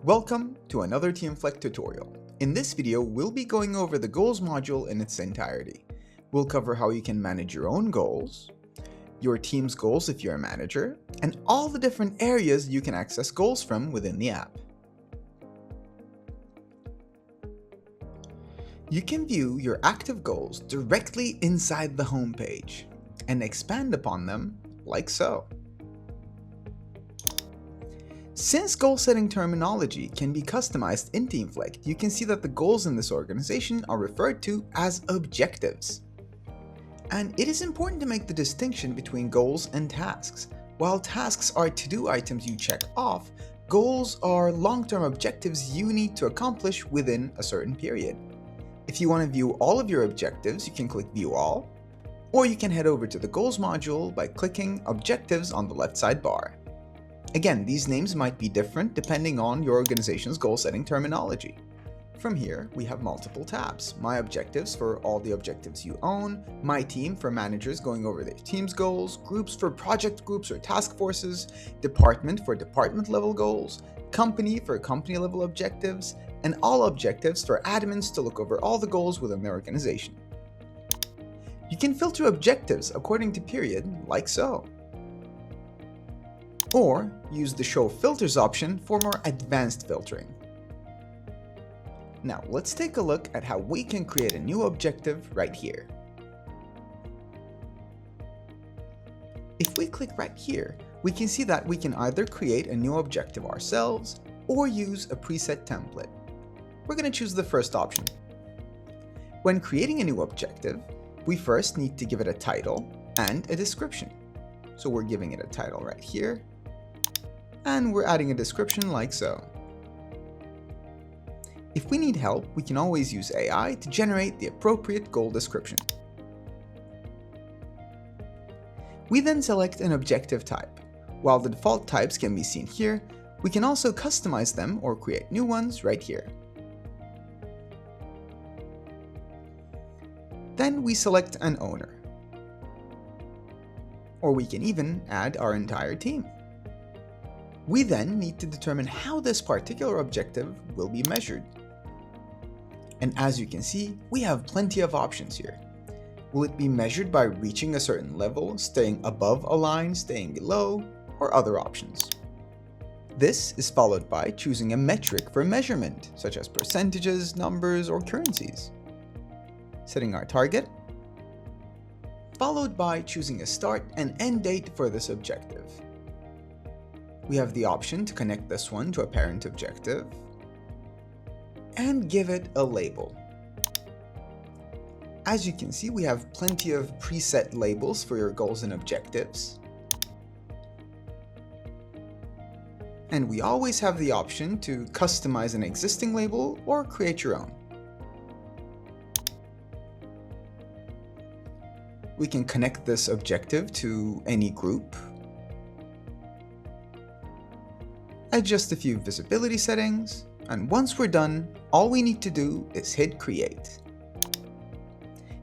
Welcome to another Teamflect tutorial. In this video, we'll be going over the goals module in its entirety. We'll cover how you can manage your own goals, your team's goals if you're a manager, and all the different areas you can access goals from within the app. You can view your active goals directly inside the home page and expand upon them like so. Since goal-setting terminology can be customized in Teamflect, you can see that the goals in this organization are referred to as objectives. And it is important to make the distinction between goals and tasks. While tasks are to-do items you check off, goals are long-term objectives you need to accomplish within a certain period. If you want to view all of your objectives, you can click View All, or you can head over to the Goals module by clicking Objectives on the left sidebar. Again, these names might be different depending on your organization's goal-setting terminology. From here, we have multiple tabs. My Objectives for all the objectives you own, My Team for managers going over their team's goals, Groups for project groups or task forces, Department for department-level goals, Company for company-level objectives, and All Objectives for admins to look over all the goals within their organization. You can filter objectives according to period, like so. Or use the Show Filters option for more advanced filtering. Now let's take a look at how we can create a new objective right here. If we click right here, we can see that we can either create a new objective ourselves or use a preset template. We're going to choose the first option. When creating a new objective, we first need to give it a title and a description. So we're giving it a title right here, and we're adding a description like so. If we need help, we can always use AI to generate the appropriate goal description. We then select an objective type. While the default types can be seen here, we can also customize them or create new ones right here. Then we select an owner. Or we can even add our entire team. We then need to determine how this particular objective will be measured. And as you can see, we have plenty of options here. Will it be measured by reaching a certain level, staying above a line, staying below, or other options? This is followed by choosing a metric for measurement, such as percentages, numbers, or currencies. Setting our target, followed by choosing a start and end date for this objective. We have the option to connect this one to a parent objective and give it a label. As you can see, we have plenty of preset labels for your goals and objectives. And we always have the option to customize an existing label or create your own. We can connect this objective to any group, adjust a few visibility settings, and once we're done, all we need to do is hit Create.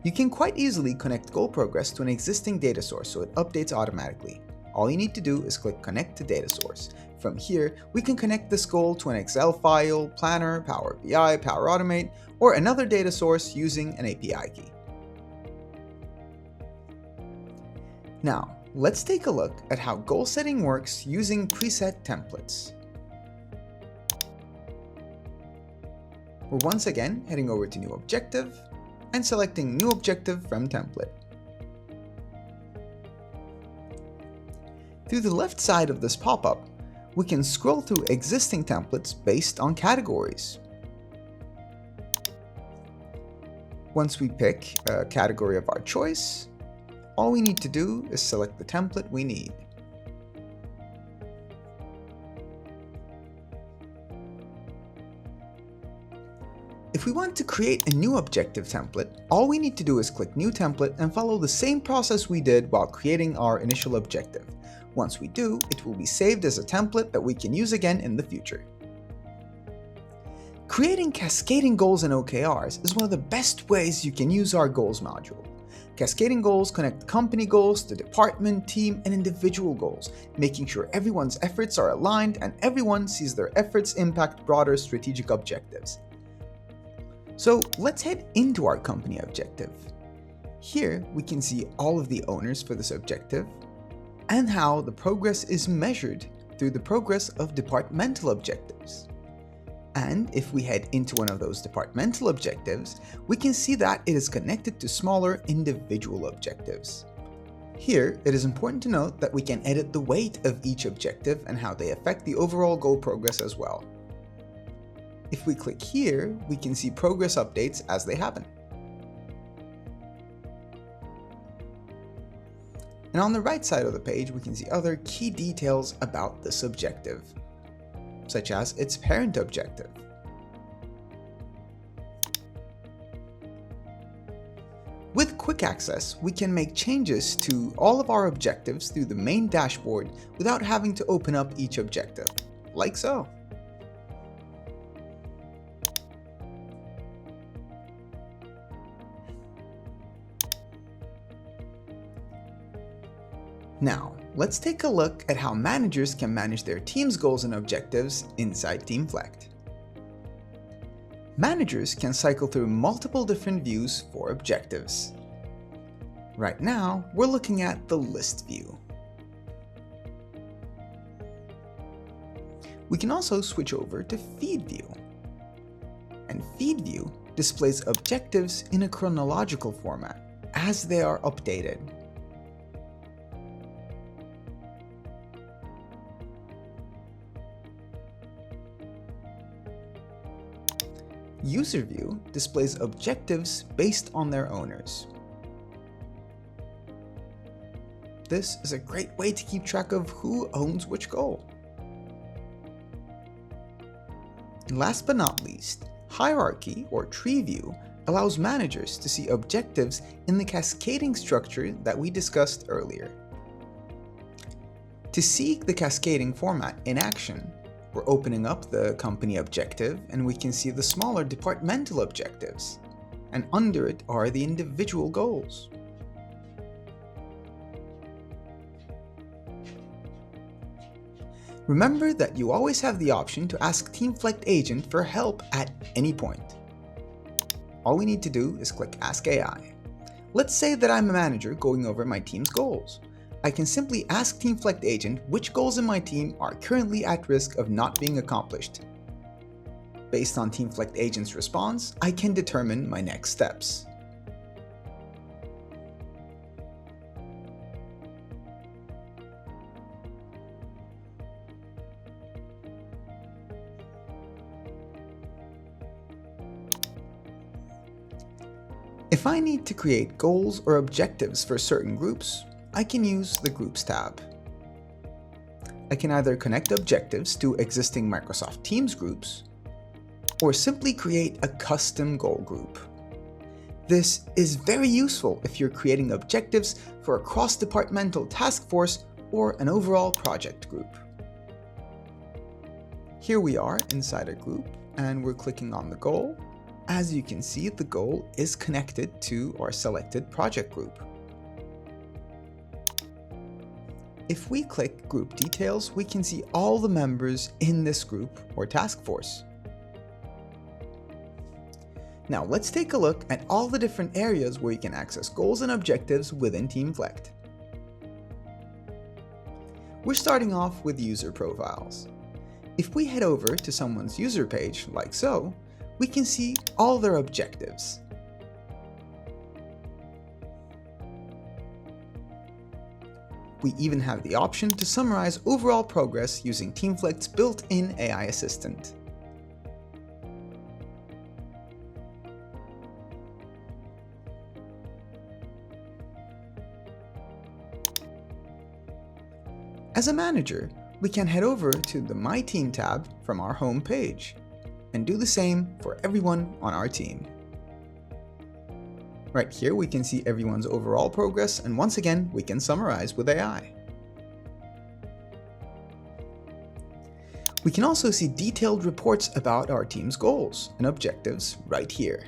You can quite easily connect goal progress to an existing data source so it updates automatically. All you need to do is click Connect to Data Source. From here, we can connect this goal to an Excel file, Planner, Power BI, Power Automate, or another data source using an API key. Now, let's take a look at how goal setting works using preset templates. We're once again heading over to New Objective and selecting New Objective from Template. Through the left side of this pop-up, we can scroll through existing templates based on categories. Once we pick a category of our choice, all we need to do is select the template we need. If we want to create a new objective template, all we need to do is click New Template and follow the same process we did while creating our initial objective. Once we do, it will be saved as a template that we can use again in the future. Creating cascading goals in OKRs is one of the best ways you can use our goals module. Cascading goals connect company goals to department, team, and individual goals, making sure everyone's efforts are aligned and everyone sees their efforts impact broader strategic objectives. So let's head into our company objective. Here we can see all of the owners for this objective and how the progress is measured through the progress of departmental objectives. And if we head into one of those departmental objectives, we can see that it is connected to smaller individual objectives. Here, it is important to note that we can edit the weight of each objective and how they affect the overall goal progress as well. If we click here, we can see progress updates as they happen. And on the right side of the page, we can see other key details about this objective, such as its parent objective. With quick access, we can make changes to all of our objectives through the main dashboard without having to open up each objective, like so. Now, let's take a look at how managers can manage their team's goals and objectives inside Teamflect. Managers can cycle through multiple different views for objectives. Right now, we're looking at the list view. We can also switch over to feed view. And feed view displays objectives in a chronological format as they are updated. User view displays objectives based on their owners. This is a great way to keep track of who owns which goal. And last but not least, hierarchy or tree view allows managers to see objectives in the cascading structure that we discussed earlier. To see the cascading format in action, we're opening up the company objective and we can see the smaller departmental objectives, and under it are the individual goals. Remember that you always have the option to ask Teamflect Agent for help at any point. All we need to do is click Ask AI. Let's say that I'm a manager going over my team's goals. I can simply ask Teamflect Agent which goals in my team are currently at risk of not being accomplished. Based on Teamflect Agent's response, I can determine my next steps. If I need to create goals or objectives for certain groups, I can use the Groups tab. I can either connect objectives to existing Microsoft Teams groups, or simply create a custom goal group. This is very useful if you're creating objectives for a cross-departmental task force or an overall project group. Here we are inside a group, and we're clicking on the goal. As you can see, the goal is connected to our selected project group. If we click Group Details, we can see all the members in this group or task force. Now let's take a look at all the different areas where you can access goals and objectives within Teamflect. We're starting off with user profiles. If we head over to someone's user page, like so, we can see all their objectives. We even have the option to summarize overall progress using Teamflect's built-in AI assistant. As a manager, we can head over to the My Team tab from our home page and do the same for everyone on our team. Right here we can see everyone's overall progress, and once again we can summarize with AI. We can also see detailed reports about our team's goals and objectives right here.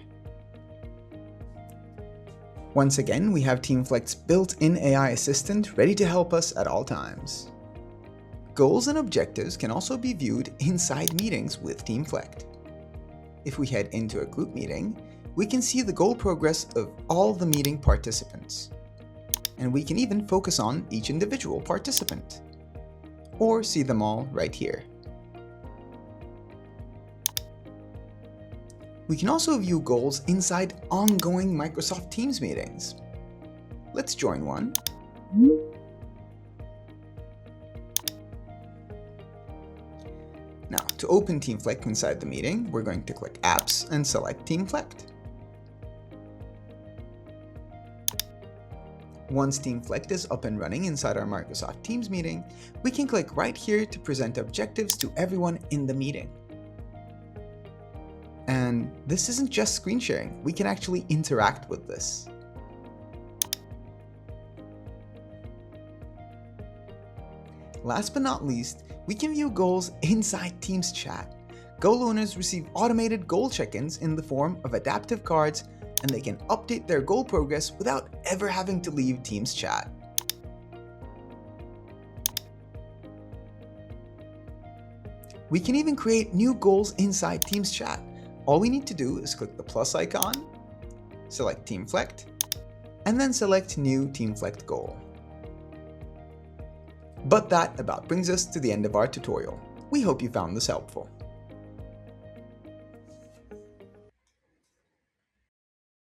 Once again, we have Teamflect's built-in AI assistant ready to help us at all times. Goals and objectives can also be viewed inside meetings with Teamflect. If we head into a group meeting, we can see the goal progress of all the meeting participants. And we can even focus on each individual participant, or see them all right here. We can also view goals inside ongoing Microsoft Teams meetings. Let's join one. Now, to open Teamflect inside the meeting, we're going to click Apps and select Teamflect. Once Teamflect is up and running inside our Microsoft Teams meeting, we can click right here to present objectives to everyone in the meeting. And this isn't just screen sharing, we can actually interact with this. Last but not least, we can view goals inside Teams chat. Goal owners receive automated goal check-ins in the form of adaptive cards, and they can update their goal progress without ever having to leave Teams chat. We can even create new goals inside Teams chat. All we need to do is click the plus icon, select Teamflect, and then select New Teamflect Goal. But that about brings us to the end of our tutorial. We hope you found this helpful.